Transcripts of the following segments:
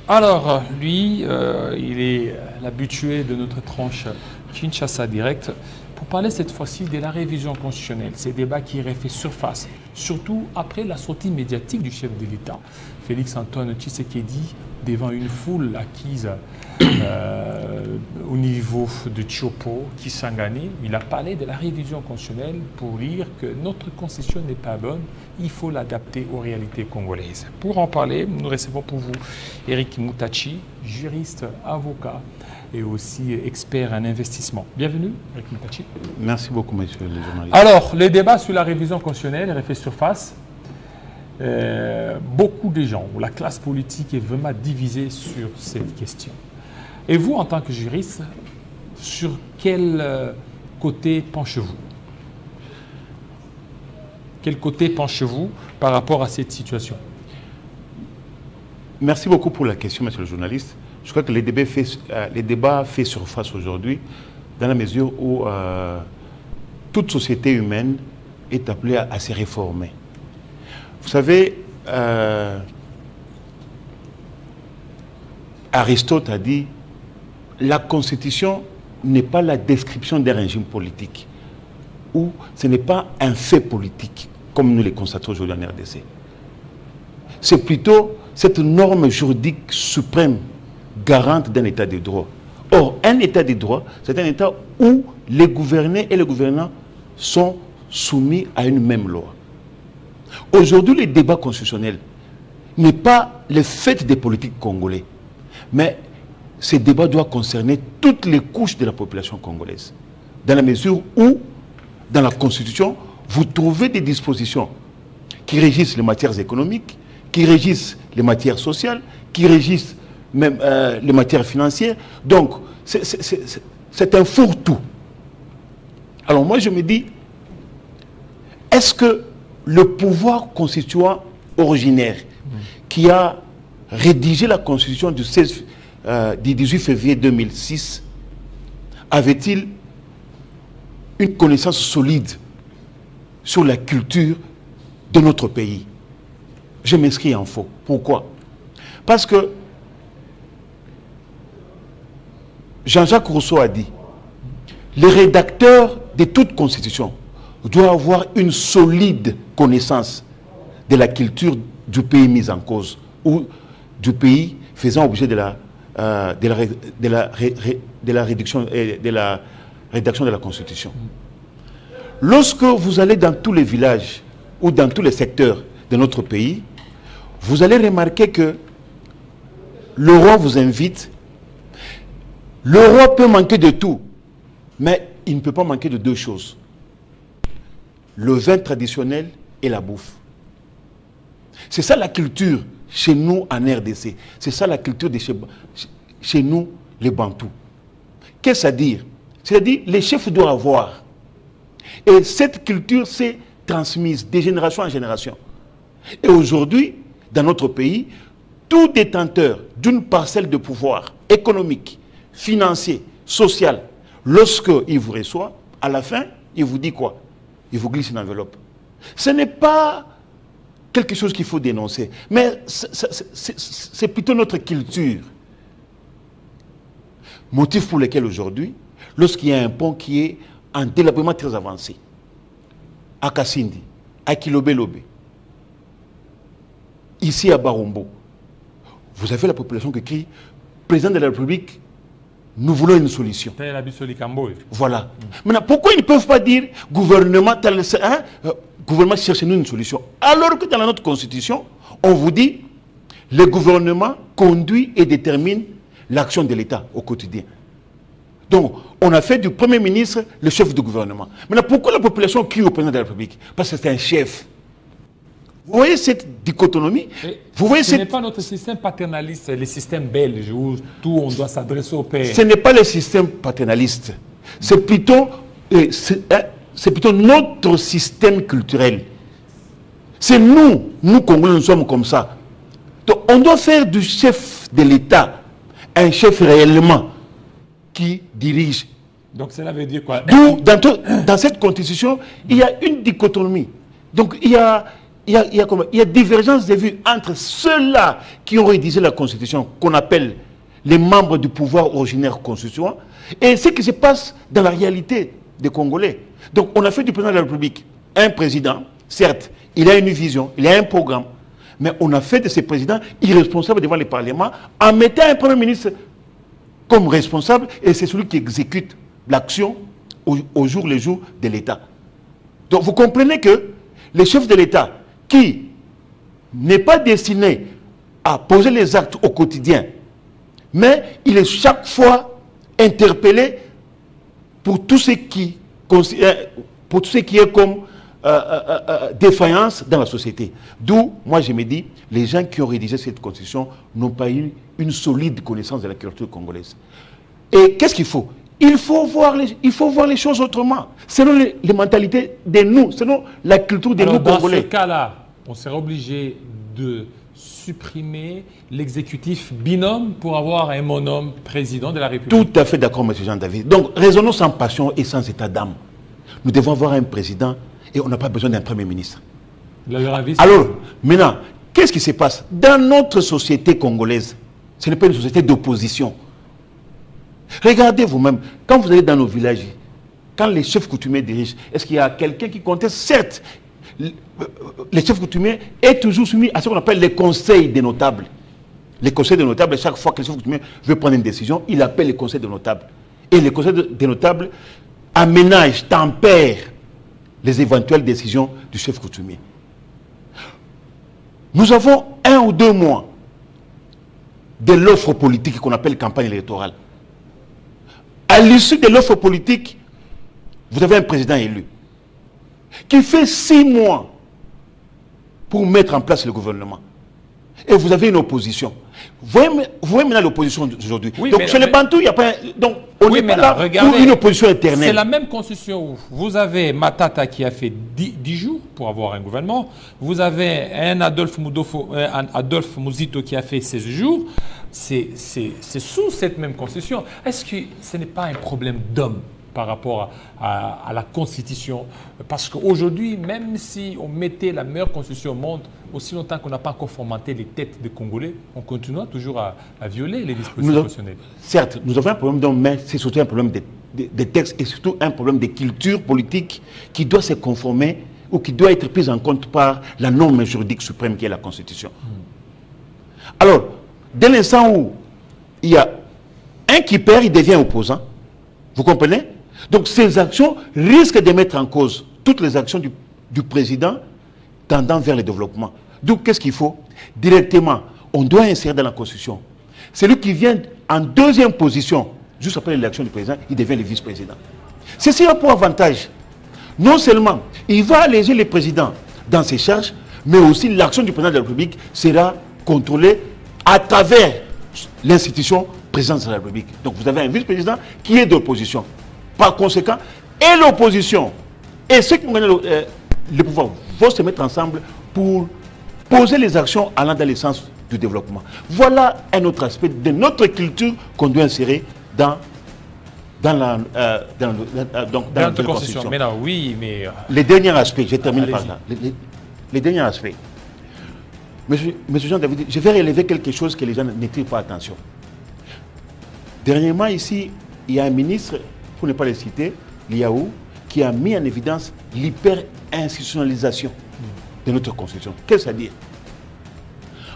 Alors, lui, il est l'habitué de notre tranche Kinshasa Direct pour parler cette fois-ci de la révision constitutionnelle. Ces débats qui refait surface, surtout après la sortie médiatique du chef de l'État, Félix Antoine Tshisekedi, devant une foule acquise au niveau de Tchopo, Kisangani. Il a parlé de la révision constitutionnelle pour dire que notre constitution n'est pas bonne, il faut l'adapter aux réalités congolaises. Pour en parler, nous recevons pour vous Eric Moutachi, juriste, avocat et aussi expert en investissement. Bienvenue, Eric Moutachi. Merci beaucoup, monsieur le journaliste. Alors, le débat sur la révision constitutionnelle refait surface. Beaucoup de gens, ou la classe politique est vraiment divisée sur cette question. Et vous, en tant que juriste, sur quel côté penchez-vous? Quel côté penchez-vous par rapport à cette situation? Merci beaucoup pour la question, monsieur le journaliste. Je crois que les débats fait surface aujourd'hui dans la mesure où toute société humaine est appelée à se réformer. Vous savez, Aristote a dit la Constitution n'est pas la description d'un régime politique, ou ce n'est pas un fait politique, comme nous le constatons aujourd'hui en RDC. C'est plutôt cette norme juridique suprême, garante d'un état de droit. Or, un état de droit, c'est un état où les gouvernés et les gouvernants sont soumis à une même loi. Aujourd'hui, le débat constitutionnel n'est pas le fait des politiques congolais, mais ce débat doit concerner toutes les couches de la population congolaise. Dans la mesure où, dans la Constitution, vous trouvez des dispositions qui régissent les matières économiques, qui régissent les matières sociales, qui régissent même les matières financières. Donc, c'est un fourre-tout. Alors moi, je me dis, est-ce que le pouvoir constituant originaire qui a rédigé la Constitution du 18 février 2006 avait-il une connaissance solide sur la culture de notre pays? Je m'inscris en faux. Pourquoi? Parce que Jean-Jacques Rousseau a dit le rédacteur de toute constitution doit avoir une solide connaissance de la culture du pays mis en cause ou du pays faisant objet de la rédaction de la Constitution. Lorsque vous allez dans tous les villages ou dans tous les secteurs de notre pays, vous allez remarquer que le roi vous invite. Le roi peut manquer de tout, mais il ne peut pas manquer de deux choses: le vin traditionnel et la bouffe. C'est ça la culture chez nous en RDC. C'est ça la culture de chez nous, les Bantous. Qu'est-ce que ça veut dire? C'est-à-dire les chefs doivent avoir. Et cette culture s'est transmise de génération en génération. Et aujourd'hui, dans notre pays, tout détenteur d'une parcelle de pouvoir économique, financier, social, lorsqu'il vous reçoit, à la fin, il vous dit quoi? Il vous glisse une enveloppe. Ce n'est pas quelque chose qu'il faut dénoncer, mais c'est plutôt notre culture. Motif pour lequel aujourd'hui, lorsqu'il y a un pont qui est en délabrement très avancé, à Kassindi, à Kilobelobe, ici à Barombo, vous avez la population qui crie « Président de la République, nous voulons une solution. » Voilà. Maintenant, pourquoi ils ne peuvent pas dire « Gouvernement, gouvernement, cherchez-nous une solution » alors que dans notre Constitution, on vous dit « Le gouvernement conduit et détermine l'action de l'État au quotidien. » Donc, on a fait du Premier ministre le chef du gouvernement. Maintenant, pourquoi la population crie au président de la République? Parce que c'est un chef. Vous voyez cette dichotomie? Ce n'est pas notre système paternaliste, le système belge où tout on doit s'adresser au père. Ce n'est pas le système paternaliste. C'est plutôt notre système culturel. C'est nous Congolais, nous sommes comme ça. Donc, on doit faire du chef de l'État un chef réellement qui dirige. Donc cela veut dire quoi? Dans cette constitution, il y a une dichotomie. Donc il y a il y a divergence de vues entre ceux-là qui ont rédigé la Constitution, qu'on appelle les membres du pouvoir originaire constituant, et ce qui se passe dans la réalité des Congolais. Donc on a fait du président de la République un président, certes, il a une vision, il a un programme, mais on a fait de ce président irresponsable devant le Parlement en mettant un Premier ministre comme responsable, et c'est celui qui exécute l'action au jour le jour de l'État. Donc vous comprenez que le chef de l'État, qui n'est pas destiné à poser les actes au quotidien, mais il est chaque fois interpellé pour tout ce qui est comme défaillance dans la société. D'où, moi je me dis, les gens qui ont rédigé cette constitution n'ont pas eu une solide connaissance de la culture congolaise. Et qu'est-ce qu'il faut? Il faut voir les choses autrement, selon les mentalités de nous, selon la culture de nous Congolais. Dans ce cas-là, on serait obligé de supprimer l'exécutif binôme pour avoir un monôme président de la République. Tout à fait d'accord, M. Jean-David. Donc, raisonnons sans passion et sans état d'âme. Nous devons avoir un président et on n'a pas besoin d'un Premier ministre. Alors, maintenant, qu'est-ce qui se passe? Dans notre société congolaise, ce n'est pas une société d'opposition. Regardez vous-même, quand vous allez dans nos villages, quand les chefs coutumiers dirigent, est-ce qu'il y a quelqu'un qui conteste? Certes, les chefs coutumiers est toujours soumis à ce qu'on appelle les conseils des notables. Les conseils des notables, chaque fois que le chef coutumier veut prendre une décision, il appelle les conseils des notables. Et les conseils des notables aménagent, tempèrent les éventuelles décisions du chef coutumier. Nous avons 1 ou 2 mois de l'offre politique qu'on appelle campagne électorale. À l'issue de l'offre politique, vous avez un président élu qui fait 6 mois pour mettre en place le gouvernement. Et vous avez une opposition. Vous voyez maintenant l'opposition d'aujourd'hui. Oui, donc, chez les Bantous, il n'y a pas... Donc, on n'est pas là pour une opposition éternelle. C'est la même constitution où vous avez Matata qui a fait 10 jours pour avoir un gouvernement. Vous avez un Adolphe Muzito qui a fait 16 jours. C'est sous cette même constitution. Est-ce que ce n'est pas un problème d'homme par rapport à la Constitution? Parce qu'aujourd'hui, même si on mettait la meilleure Constitution au monde, aussi longtemps qu'on n'a pas encore formaté les têtes des Congolais, on continue toujours à violer les dispositions constitutionnelles. Certes, nous avons un problème d'homme, mais c'est surtout un problème de textes et surtout un problème de culture politique qui doit se conformer ou qui doit être prise en compte par la norme juridique suprême qui est la Constitution. Alors, dès l'instant où il y a un qui perd, il devient opposant. Vous comprenez? Donc ces actions risquent de mettre en cause toutes les actions du président tendant vers le développement. Donc qu'est-ce qu'il faut? Directement, on doit insérer dans la Constitution. Celui qui vient en 2e position, juste après l'élection du président, il devient le vice-président. Ceci a pour avantage, non seulement il va alléger le président dans ses charges, mais aussi l'action du président de la République sera contrôlée à travers l'institution présidence de la République. Donc vous avez un vice-président qui est d'opposition. Par conséquent, et l'opposition et ceux qui ont gagné le pouvoir vont se mettre ensemble pour poser les actions allant dans le sens du développement. Voilà un autre aspect de notre culture qu'on doit insérer dans notre Constitution. Mais non, oui, mais... Les derniers aspects, je termine par là. Les derniers aspects. Monsieur Jean-David, je vais relever quelque chose que les gens ne tirent pas attention. Dernièrement, ici, il y a un ministre, pour ne pas le citer, Liaou, qui a mis en évidence l'hyper-institutionnalisation de notre Constitution. Qu'est-ce que ça veut dire?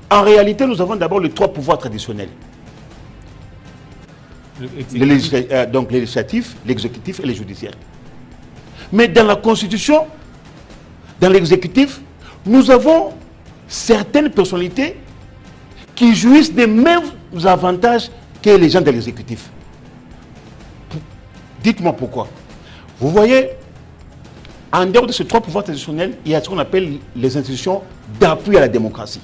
En réalité, nous avons d'abord les 3 pouvoirs traditionnels. Donc le législatif, l'exécutif et le judiciaire. Mais dans la Constitution, dans l'exécutif, nous avons certaines personnalités qui jouissent des mêmes avantages que les gens de l'exécutif. Dites-moi pourquoi. Vous voyez, en dehors de ces 3 pouvoirs traditionnels, il y a ce qu'on appelle les institutions d'appui à la démocratie.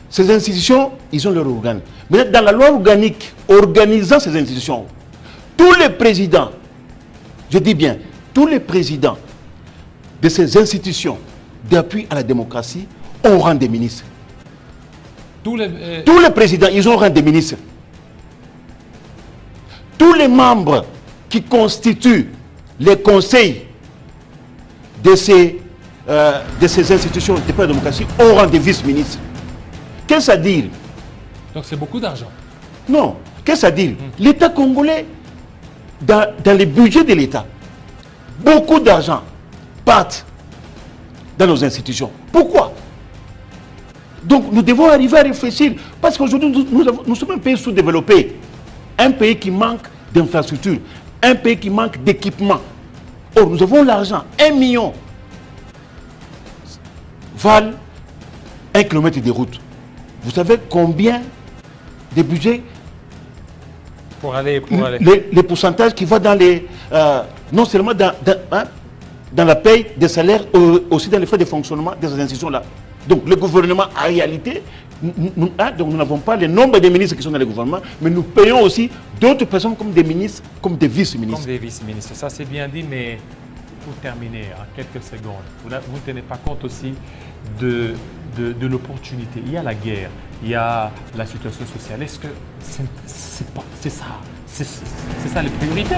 Ces institutions, ils ont leur organe. Mais dans la loi organique organisant ces institutions, tous les présidents, je dis bien, tous les présidents de ces institutions d'appui à la démocratie ont rang des ministres. Tous les présidents, ils ont rang des ministres. Tous les membres qui constituent les conseils de ces de ces institutions de la démocratie au rang de vice-ministre. Qu'est-ce à dire? Donc c'est beaucoup d'argent. Non. Qu'est-ce à dire? L'État congolais, dans les budgets de l'État, beaucoup d'argent partent dans nos institutions. Pourquoi? Donc nous devons arriver à réfléchir. Parce qu'aujourd'hui, nous sommes un pays sous-développé. Un pays qui manque d'infrastructures. Un pays qui manque d'équipement. Or, nous avons l'argent. 1 million valent 1 kilomètre de route. Vous savez combien de budget Pour aller. Les pourcentages qui vont dans les... non seulement dans la paye des salaires, aussi dans les frais de fonctionnement de ces institutions-là. Donc le gouvernement, en réalité, donc nous n'avons pas le nombre de ministres qui sont dans le gouvernement, mais nous payons aussi d'autres personnes comme des ministres, comme des vice-ministres. Comme des vice-ministres. Ça c'est bien dit, mais pour terminer, en quelques secondes, vous ne tenez pas compte aussi de l'opportunité. Il y a la guerre, il y a la situation sociale. Est-ce que c'est ça les priorités?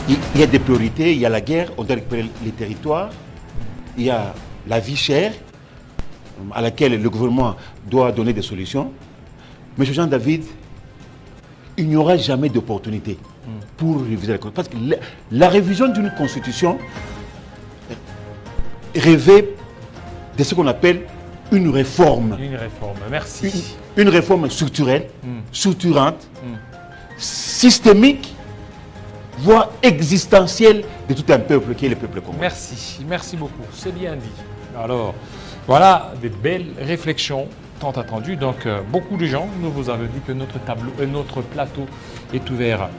Il y a des priorités, il y a la guerre, on doit récupérer les territoires, il y a la vie chère, à laquelle le gouvernement doit donner des solutions. Mais Jean-David, il n'y aura jamais d'opportunité pour réviser la Constitution. Parce que la révision d'une Constitution rêvait de ce qu'on appelle une réforme. Une réforme, merci. Une réforme structurelle, structurante, systémique, voire existentielle de tout un peuple qui est le peuple congolais. Merci beaucoup, c'est bien dit. Alors, voilà des belles réflexions tant attendues. Donc, beaucoup de gens nous vous avez dit que notre plateau est ouvert.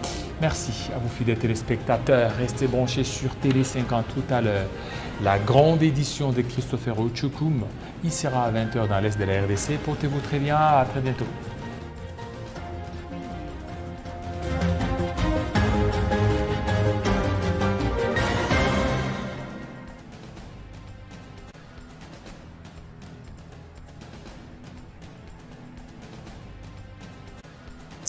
Merci à vous fidèles téléspectateurs. Restez branchés sur Télé 50 tout à l'heure. La grande édition de Christopher Ochukum, il sera à 20 h dans l'Est de la RDC. Portez-vous très bien, à très bientôt.